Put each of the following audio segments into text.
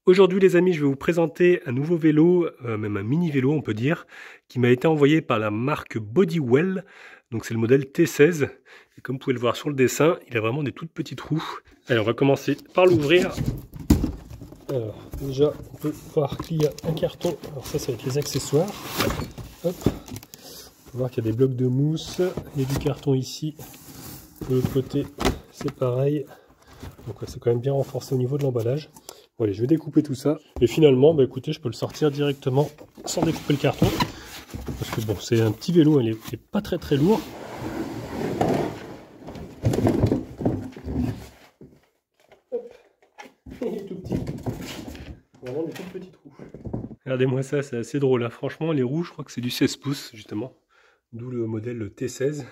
Aujourd'hui les amis, je vais vous présenter un nouveau vélo, même un mini vélo on peut dire, qui m'a été envoyé par la marque Bodywell. Donc c'est le modèle T16. Et comme vous pouvez le voir sur le dessin, il a vraiment des toutes petites roues. Allez, on va commencer par l'ouvrir. Alors déjà, on peut voir qu'il y a un carton. Alors ça va être les accessoires. Hop. On peut voir qu'il y a des blocs de mousse. Il y a du carton ici. De l'autre côté, c'est pareil. Donc c'est quand même bien renforcé au niveau de l'emballage. Bon, allez, je vais découper tout ça. Et finalement, bah, écoutez, je peux le sortir directement sans découper le carton. Parce que bon, c'est un petit vélo, il est pas très lourd. Hop. Il est tout petit. Vraiment des toutes petites roues. Regardez-moi ça, c'est assez drôle. Hein. Franchement, les roues, je crois que c'est du 16 pouces, justement. D'où le modèle T16.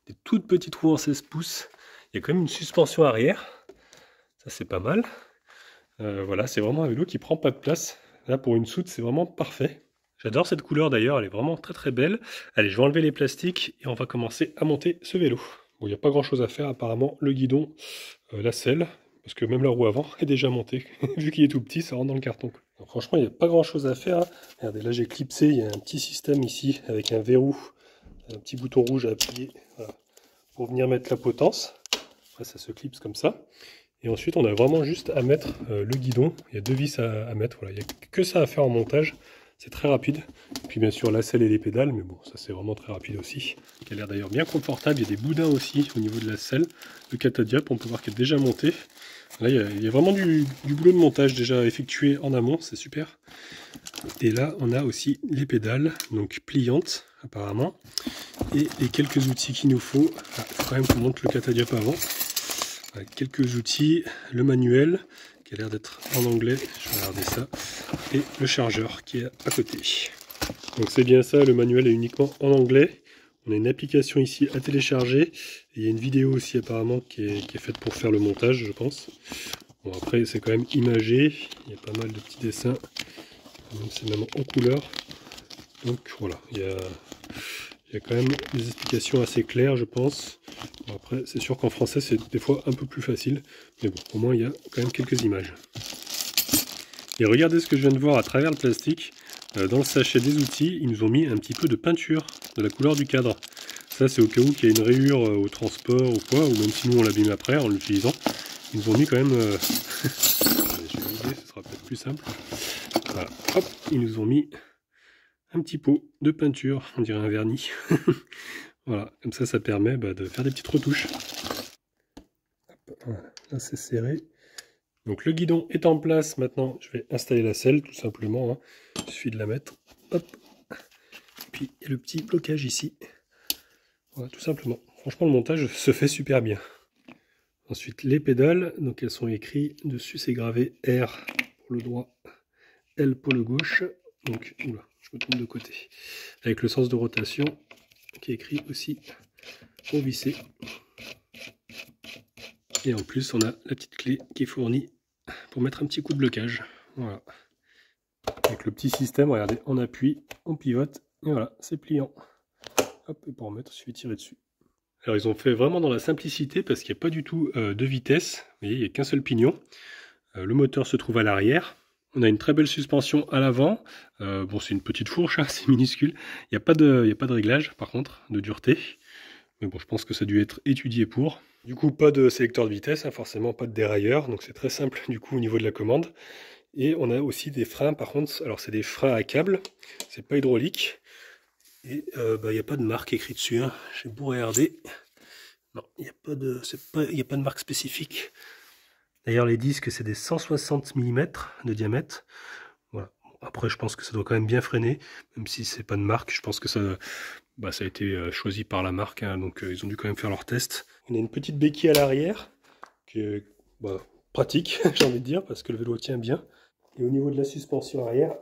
Des toutes petites roues en 16 pouces. Il y a quand même une suspension arrière. Ça, c'est pas mal. Voilà, c'est vraiment un vélo qui prend pas de place. Là, pour une soute, c'est vraiment parfait. J'adore cette couleur d'ailleurs, elle est vraiment très belle. Allez, je vais enlever les plastiques et on va commencer à monter ce vélo. Bon, il n'y a pas grand chose à faire apparemment. Le guidon, la selle, parce que même la roue avant est déjà montée. Vu qu'il est tout petit, ça rentre dans le carton. Donc, franchement, il n'y a pas grand chose à faire. Hein. Regardez, là j'ai clipsé, il y a un petit système ici avec un verrou, un petit bouton rouge à appuyer voilà, pour venir mettre la potence. Après, ça se clipse comme ça. Et ensuite, on a vraiment juste à mettre le guidon. Il y a deux vis à mettre. Voilà. Il n'y a que ça à faire en montage. C'est très rapide. Et puis bien sûr, la selle et les pédales. Mais bon, ça c'est vraiment très rapide aussi. Qui a l'air d'ailleurs bien confortable. Il y a des boudins aussi au niveau de la selle. Le catadiap, on peut voir qu'il est déjà monté. Là, il y a vraiment du boulot de montage déjà effectué en amont. C'est super. Et là, on a aussi les pédales. Donc pliantes apparemment. Et les quelques outils qu'il nous faut. Il faut quand même qu'on monte le catadiap avant. Quelques outils, le manuel qui a l'air d'être en anglais, je vais regarder ça, et le chargeur qui est à côté. Donc c'est bien ça, le manuel est uniquement en anglais. On a une application ici à télécharger, et il y a une vidéo aussi apparemment qui est faite pour faire le montage, je pense. Bon après c'est quand même imagé, il y a pas mal de petits dessins, c'est même en couleur. Donc voilà, il y a quand même des explications assez claires, je pense. Bon, après, c'est sûr qu'en français, c'est des fois un peu plus facile. Mais bon, au moins, il y a quand même quelques images. Et regardez ce que je viens de voir à travers le plastique. Dans le sachet des outils, ils nous ont mis un petit peu de peinture de la couleur du cadre. Ça, c'est au cas où il y a une rayure au transport ou quoi, ou même si nous, on l'abîme après en l'utilisant. Ils nous ont mis quand même... je vais vider, ce sera peut-être plus simple. Voilà, hop, ils nous ont mis... un petit pot de peinture, on dirait un vernis. Voilà, comme ça permet de faire des petites retouches. Hop, voilà, là c'est serré. Donc le guidon est en place, maintenant je vais installer la selle tout simplement. Hein. Il suffit de la mettre. Hop. Puis il y a le petit blocage ici. Voilà, tout simplement. Franchement le montage se fait super bien. Ensuite les pédales, donc elles sont écrites dessus, c'est gravé R pour le droit, L pour le gauche. Donc oula, je me trompe de côté. Avec le sens de rotation qui est écrit aussi pour visser. Et en plus, on a la petite clé qui est fournie pour mettre un petit coup de blocage. Voilà. Avec le petit système, regardez, on appuie, on pivote, et voilà, c'est pliant. Hop, et pour remettre, il suffit de tirer dessus. Alors, ils ont fait vraiment dans la simplicité parce qu'il n'y a pas du tout de vitesse. Vous voyez, il n'y a qu'un seul pignon. Le moteur se trouve à l'arrière. On a une très belle suspension à l'avant. Bon, c'est une petite fourche, hein, c'est minuscule. Il n'y a pas de réglage, par contre, de dureté. Mais bon, je pense que ça a dû être étudié pour. Du coup, pas de sélecteur de vitesse, hein, forcément pas de dérailleur. Donc c'est très simple, du coup, au niveau de la commande. Et on a aussi des freins, par contre. Alors, c'est des freins à câble. C'est pas hydraulique. Et il n'y a pas de marque écrite dessus. Hein. J'ai beau regarder. Non, il n'y a pas de marque spécifique. D'ailleurs, les disques, c'est des 160 mm de diamètre. Voilà. Après, je pense que ça doit quand même bien freiner, même si c'est pas de marque. Je pense que ça a été choisi par la marque, hein, donc ils ont dû quand même faire leur test. On a une petite béquille à l'arrière, qui est pratique, j'ai envie de dire, parce que le vélo tient bien. Et au niveau de la suspension arrière,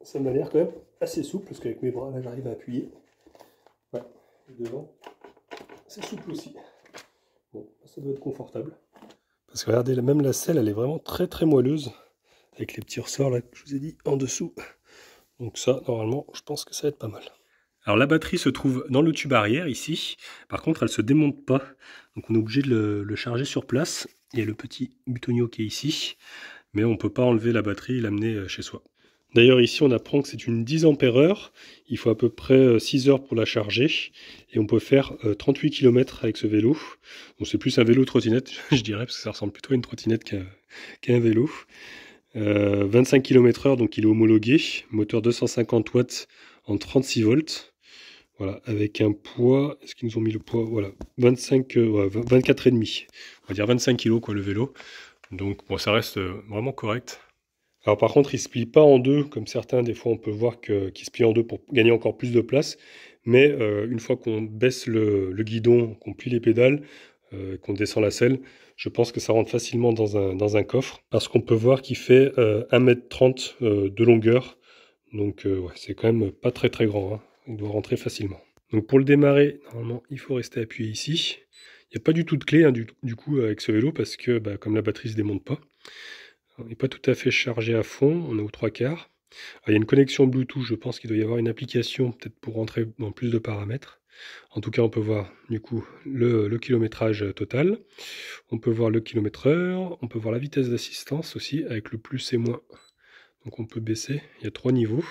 ça m'a l'air quand même assez souple, parce qu'avec mes bras, là, j'arrive à appuyer. Ouais, et devant, c'est souple aussi. Bon, ça doit être confortable. Parce que regardez, même la selle, elle est vraiment très moelleuse. Avec les petits ressorts là que je vous ai dit en dessous. Donc ça, normalement, je pense que ça va être pas mal. Alors la batterie se trouve dans le tube arrière ici. Par contre, elle se démonte pas. Donc on est obligé de le charger sur place. Il y a le petit butonio qui est ici. mais on ne peut pas enlever la batterie et l'amener chez soi. D'ailleurs ici on apprend que c'est une 10 ampères-heure, il faut à peu près 6 heures pour la charger et on peut faire 38 km avec ce vélo. Bon, c'est plus un vélo trottinette je dirais parce que ça ressemble plutôt à une trottinette qu'à un vélo. 25 km/h donc il est homologué, moteur 250 watts en 36 volts. Voilà, avec un poids, est-ce qu'ils nous ont mis le poids? Voilà, 24,5. On va dire 25 kg quoi le vélo. Donc bon, ça reste vraiment correct. Alors par contre, il ne se plie pas en deux, comme certains, des fois on peut voir qu'il se plie en deux pour gagner encore plus de place. Mais une fois qu'on baisse le guidon, qu'on plie les pédales, qu'on descend la selle, je pense que ça rentre facilement dans un coffre. Parce qu'on peut voir qu'il fait 1,30 m de longueur. Donc ouais, c'est quand même pas très très grand, hein. Il doit rentrer facilement. Donc pour le démarrer, normalement, il faut rester appuyé ici. Il n'y a pas du tout de clé hein, du coup avec ce vélo parce que comme la batterie ne se démonte pas, on n'est pas tout à fait chargé à fond, on est aux 3/4. Alors, il y a une connexion Bluetooth, je pense qu'il doit y avoir une application peut-être pour rentrer dans plus de paramètres. En tout cas, on peut voir du coup le kilométrage total, on peut voir le kilomètre-heure, on peut voir la vitesse d'assistance aussi avec le plus et moins. Donc on peut baisser, il y a 3 niveaux.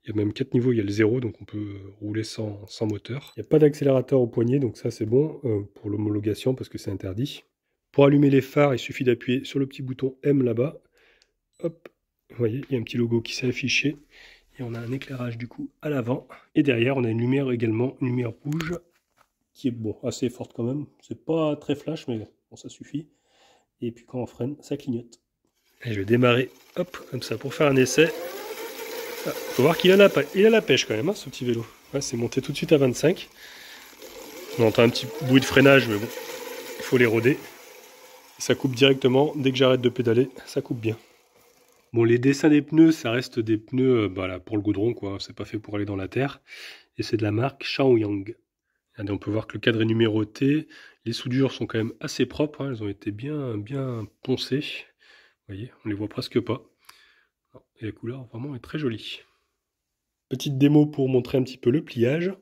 Il y a même 4 niveaux, il y a le 0, donc on peut rouler sans moteur. Il n'y a pas d'accélérateur au poignet, donc ça c'est bon pour l'homologation parce que c'est interdit. Pour allumer les phares, il suffit d'appuyer sur le petit bouton M là-bas. Hop, vous voyez, il y a un petit logo qui s'est affiché. Et on a un éclairage du coup à l'avant. Et derrière, on a une lumière également, une lumière rouge, qui est bon, assez forte quand même. C'est pas très flash, mais bon, ça suffit. Et puis quand on freine, ça clignote. Et je vais démarrer, hop, comme ça, pour faire un essai. Ah, faut voir qu'il a la pêche quand même, hein, ce petit vélo. Ouais, c'est monté tout de suite à 25. On entend un petit bruit de freinage, mais bon, il faut les roder. Et ça coupe directement, dès que j'arrête de pédaler, ça coupe bien. Bon, les dessins des pneus, ça reste des pneus là, pour le goudron, quoi. C'est pas fait pour aller dans la terre. Et c'est de la marque Shaoyang. On peut voir que le cadre est numéroté. Les soudures sont quand même assez propres, hein. Elles ont été bien poncées. Vous voyez, on les voit presque pas. Et la couleur vraiment est très jolie. Petite démo pour montrer un petit peu le pliage.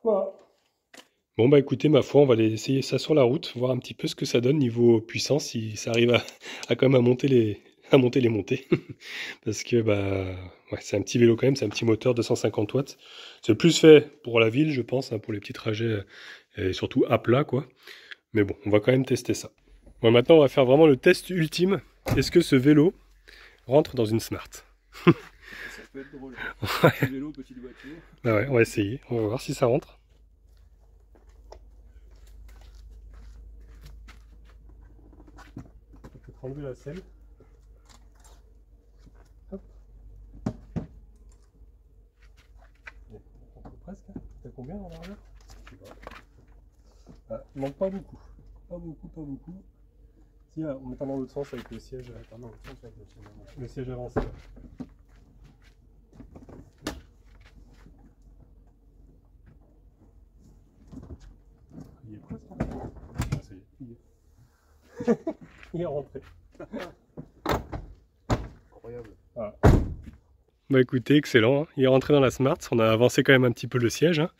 Voilà. Bon bah écoutez, ma foi, on va aller essayer ça sur la route, voir un petit peu ce que ça donne niveau puissance, si ça arrive à quand même à monter les montées. Parce que bah ouais, c'est un petit vélo quand même, c'est un petit moteur 250 watts. C'est plus fait pour la ville, je pense, hein, pour les petits trajets et surtout à plat quoi. Mais bon, on va quand même tester ça. Bon, maintenant on va faire vraiment le test ultime. Est-ce que ce vélo rentre dans une Smart? Ça peut être drôle. Ouais. Petit vélo, petite voiture. Ah ouais, on va essayer, on va voir si ça rentre. On peut enlever la selle. Hop. On peut presque. T'as combien en arrière? Je sais pas. Ah, il manque pas beaucoup. Pas beaucoup. Si, en mettant dans l'autre sens avec le siège. Attends, non, avec le siège avancé. Il est presque. Ah, ça y est, il est rentré. Incroyable. Voilà. Bah écoutez, excellent, hein. Il est rentré dans la Smart. On a avancé quand même un petit peu le siège hein,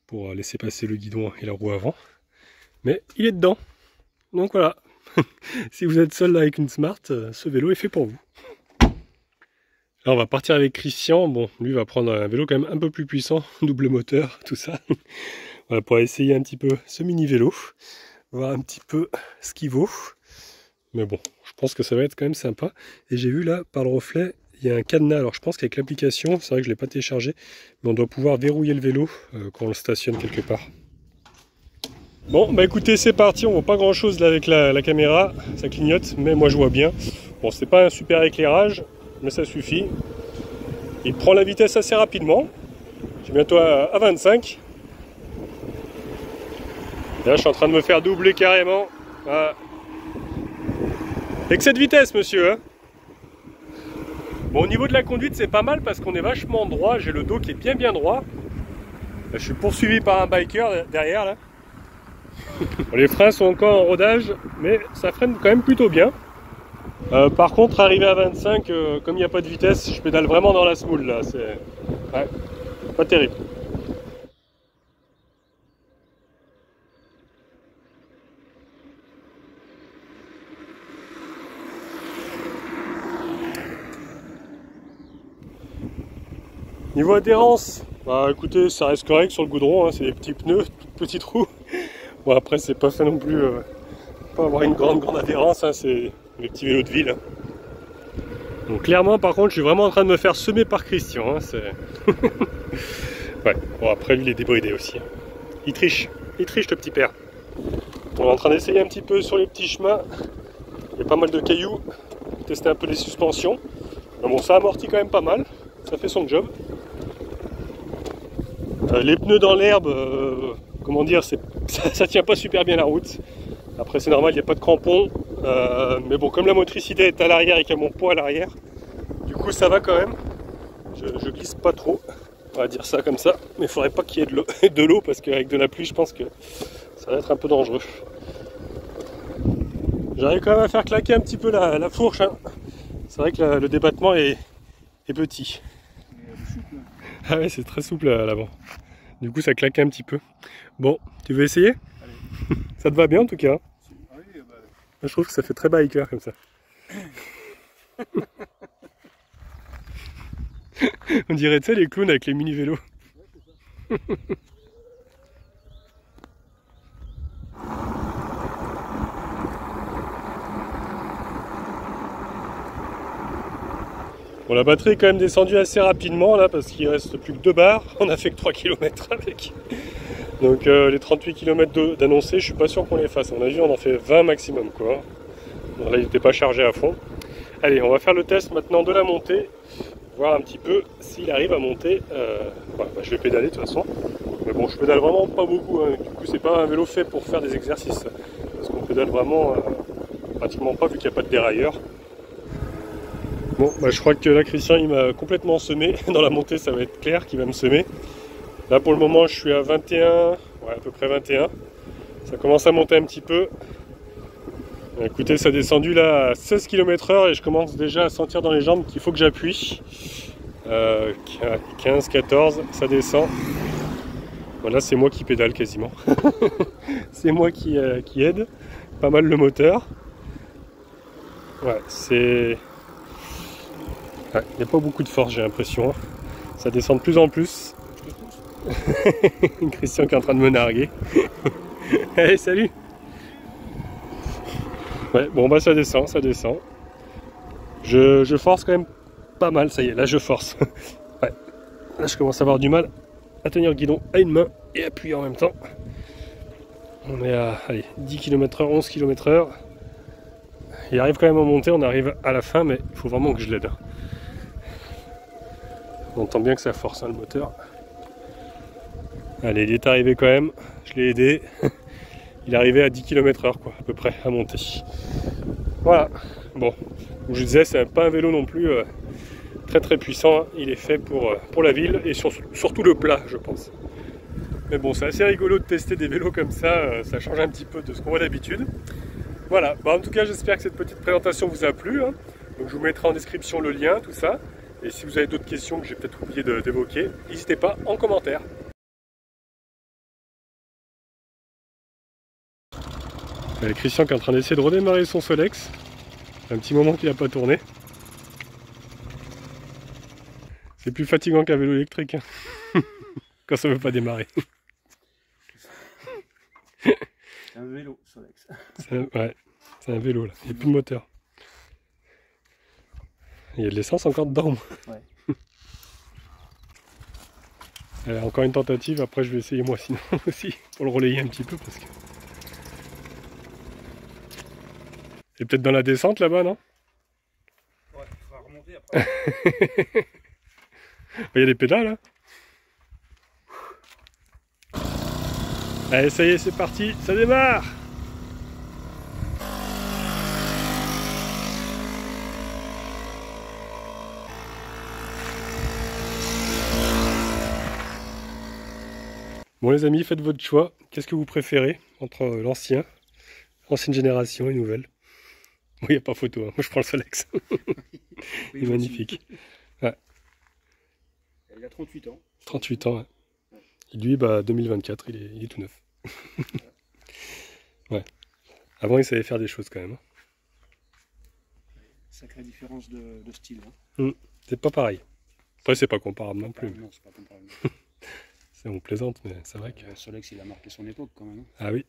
pour laisser passer le guidon et la roue avant. Mais il est dedans. Donc voilà. Si vous êtes seul là avec une Smart, ce vélo est fait pour vous. Là on va partir avec Christian. Bon, lui va prendre un vélo quand même un peu plus puissant, double moteur, tout ça. Voilà, pour essayer un petit peu ce mini vélo. Voir un petit peu ce qu'il vaut. Mais bon, je pense que ça va être quand même sympa. Et j'ai vu là, par le reflet, il y a un cadenas. Alors je pense qu'avec l'application, c'est vrai que je ne l'ai pas téléchargé, mais on doit pouvoir verrouiller le vélo quand on le stationne quelque part. Bon, bah écoutez, c'est parti. On voit pas grand chose là avec la caméra. Ça clignote, mais moi je vois bien. Bon, c'est pas un super éclairage, mais ça suffit. Il prend la vitesse assez rapidement. J'ai bientôt à 25. Là, je suis en train de me faire doubler carrément. Voilà. Excès de vitesse, monsieur, hein. Bon, au niveau de la conduite, c'est pas mal parce qu'on est vachement droit. J'ai le dos qui est bien droit. Là, je suis poursuivi par un biker derrière, là. Bon, les freins sont encore en rodage, mais ça freine quand même plutôt bien. Par contre, arrivé à 25, comme il n'y a pas de vitesse, je pédale vraiment dans la smoule là. C'est ouais, pas terrible. Niveau adhérence, bah écoutez, ça reste correct sur le goudron, hein, c'est des petits pneus, tout petits trous. Bon après c'est pas ça non plus, pas avoir une grande adhérence, hein, c'est des petits vélos de ville. Hein. Donc clairement par contre je suis vraiment en train de me faire semer par Christian. Hein, ouais, bon après lui il est débridé aussi. Hein. Il triche le petit père. On est en train d'essayer un petit peu sur les petits chemins. Il y a pas mal de cailloux, tester un peu les suspensions. Mais bon ça amortit quand même pas mal, ça fait son job. Les pneus dans l'herbe, comment dire, ça tient pas super bien la route. Après c'est normal, il n'y a pas de crampons. Mais bon, comme la motricité est à l'arrière et qu'il y a mon poids à l'arrière, du coup ça va quand même. Je glisse pas trop, on va dire ça comme ça. Mais il faudrait pas qu'il y ait de l'eau parce qu'avec de la pluie, je pense que ça va être un peu dangereux. J'arrive quand même à faire claquer un petit peu la fourche. Hein. C'est vrai que le débattement est petit. Ah ouais, c'est très souple à l'avant. Du coup, ça claque un petit peu. Bon, tu veux essayer? Allez. Ça te va bien en tout cas? Oui, bah... Je trouve que ça fait très biker comme ça. On dirait, tu sais, les clowns avec les mini-vélos. Ouais, c'est ça. Bon, la batterie est quand même descendue assez rapidement là parce qu'il reste plus que 2 barres. On a fait que 3 km avec. Donc les 38 km d'annoncés, je suis pas sûr qu'on les fasse. On a vu, on en fait 20 maximum quoi. Bon, là il n'était pas chargé à fond. Allez, on va faire le test maintenant de la montée. Voir un petit peu s'il arrive à monter. Bah, je vais pédaler de toute façon. Mais bon, je pédale vraiment pas beaucoup. Hein. Du coup, c'est pas un vélo fait pour faire des exercices. Parce qu'on pédale vraiment pratiquement pas vu qu'il n'y a pas de dérailleur. Bon, bah, je crois que là, Christian, il m'a complètement semé. Dans la montée, ça va être clair qu'il va me semer. Là, pour le moment, je suis à 21, ouais, à peu près 21. Ça commence à monter un petit peu. Écoutez, ça a descendu là à 16 km/h et je commence déjà à sentir dans les jambes qu'il faut que j'appuie. 15, 14, ça descend. Voilà, c'est moi qui pédale quasiment. C'est moi qui aide pas mal le moteur. Ouais, c'est... Ouais, il n'y a pas beaucoup de force, j'ai l'impression. Ça descend de plus en plus. Christian qui est en train de me narguer. Hey, salut! Ouais, bon bah ça descend, ça descend. Je force quand même pas mal, ça y est, là je force. Ouais, là je commence à avoir du mal à tenir le guidon à une main et appuyer en même temps. On est à allez, 10 km/h, 11 km/h. Il arrive quand même à monter, on arrive à la fin, mais il faut vraiment que je l'aide. On entend bien que ça force hein, le moteur. Allez, il est arrivé quand même, je l'ai aidé. Il est arrivé à 10 km/h quoi, à peu près, à monter. Voilà, bon, comme je disais, c'est pas un vélo non plus très puissant. Hein. Il est fait pour la ville et surtout le plat, je pense. Mais bon, c'est assez rigolo de tester des vélos comme ça, ça change un petit peu de ce qu'on voit d'habitude. Voilà, bah, en tout cas, j'espère que cette petite présentation vous a plu. Hein. Donc, je vous mettrai en description le lien, tout ça. Et si vous avez d'autres questions que j'ai peut-être oublié d'évoquer, n'hésitez pas en commentaire. Christian qui est en train d'essayer de redémarrer son Solex. Un petit moment qu'il n'a pas tourné. C'est plus fatigant qu'un vélo électrique. Hein. Quand ça ne veut pas démarrer. C'est un vélo, Solex. Ouais, c'est un vélo là. Il n'y a plus de moteur. Il y a de l'essence encore dedans. Ouais. Allez, encore une tentative. Après, je vais essayer moi sinon aussi pour le relayer un petit peu parce que. C'est peut-être dans la descente là-bas, non? Ouais, il va remonter après. Il y a des pédales, hein. Allez, ça y est, c'est parti, ça démarre! Bon les amis, faites votre choix. Qu'est-ce que vous préférez entre ancienne génération et nouvelle? il n'y a pas photo, hein. Moi je prends le Solex. Il est magnifique. Ouais. Il a 38 ans. 38 ans, ouais. Et lui, 2024, il est tout neuf. Ouais. Avant, il savait faire des choses quand même. Hein. Sacrée différence de style. Hein. C'est pas pareil. Après, c'est pas comparable non plus. Non, c'est pas comparable. On plaisante, mais c'est vrai que... Le Solex, il a marqué son époque quand même. Ah oui.